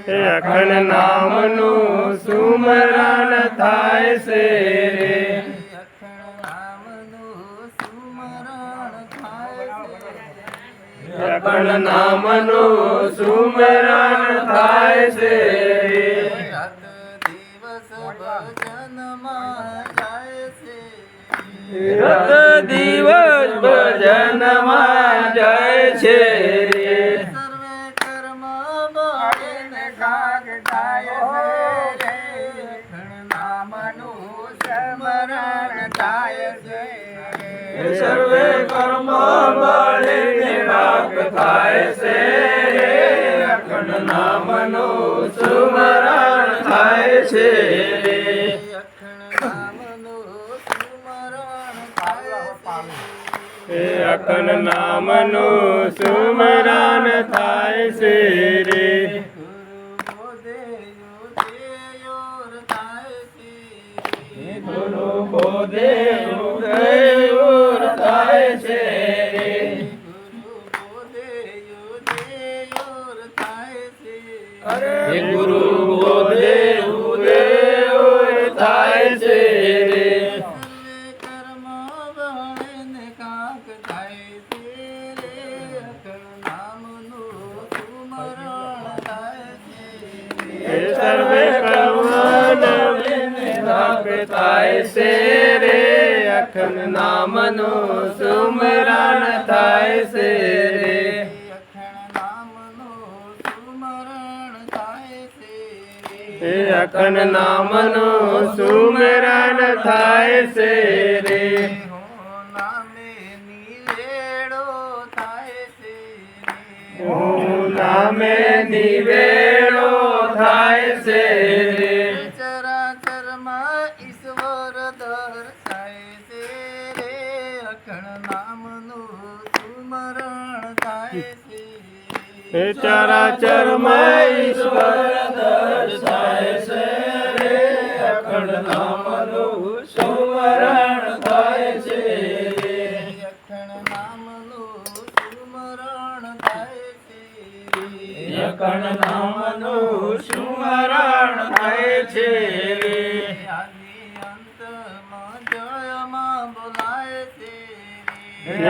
અખંડ નામનું સુમરણ થાય છે રે. અખંડ નામનું સુમરણ થાય છે રે. રાત દિવસ ભજનમાં જાય છે રે. સર્વે કર્મ બળને કાગ થાય છે રે. અખંડ નામનું સ્મરણ થાય છે. સર્વે કર્મ બળને ભાગ થાય છે રે. અખંડ નામનું સુમરણ થાય છે રે. અખંડ નામનું સુમરણ થાય છે રે. ગુરુ બોધે ઉદય થાય છે રે. અરે ગુરુ બોધે ઉદય થાય છે રે. સર્વે કર્મને ભાગ થાય છે રે. અખંડ નામનું સુમરણ થાય છે રે. અખંડ નામનું સુમરણ થાય છે રે. નામે નિવેડો થાય છે રે. ચરાચરમાં ઈશ્વર દર્શાય છે રે. અખંડ નામનું સુમરણ થાય છે. ચરાચરમાં ઈશ્વર દર્શાય છે રે. અખંડ નામનું સુમરણ થાય છે રે. અખંડ નામનું સુમરણ થાય છે. અખંડ નામનું સુમરણ થાય છે રે.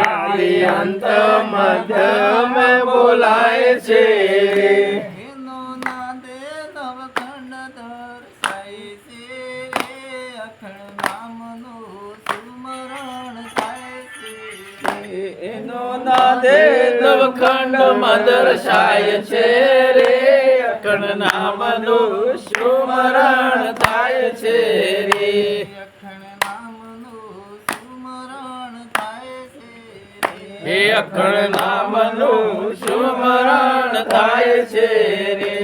આદિ અંત મધ્યમાં બોલાય છે. એનો નાદે નવખંડ દર્શાય છે. અખંડ નામનું સુમરણ થાય છે. એનો નાદે નવખંડમાં દર્શાય છે રે. અખંડ નામનું સુમરણ થાય છે રે. હે અખંડ નામનું સુમરણ થાય છે રે.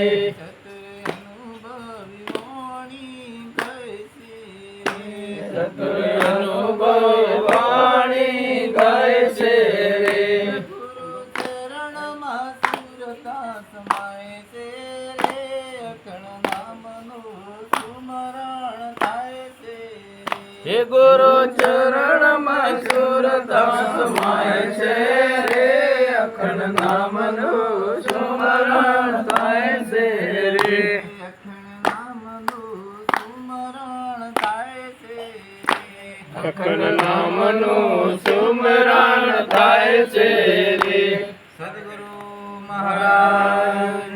સત્ય અનુભવ વાણી ગાય છે રે. ચરણમાં સુરતા સમાય છે રે. અખંડ નામનું સુમરણ થાય છે. હે ગુરુ ચરણમાં સુરતા સમાય છે રે. અખંડ નામનું સુમરણ થાય છે રે. અખંડ નામનું સુમરણ થાય છે રે. સદગુરુ મહારાજ.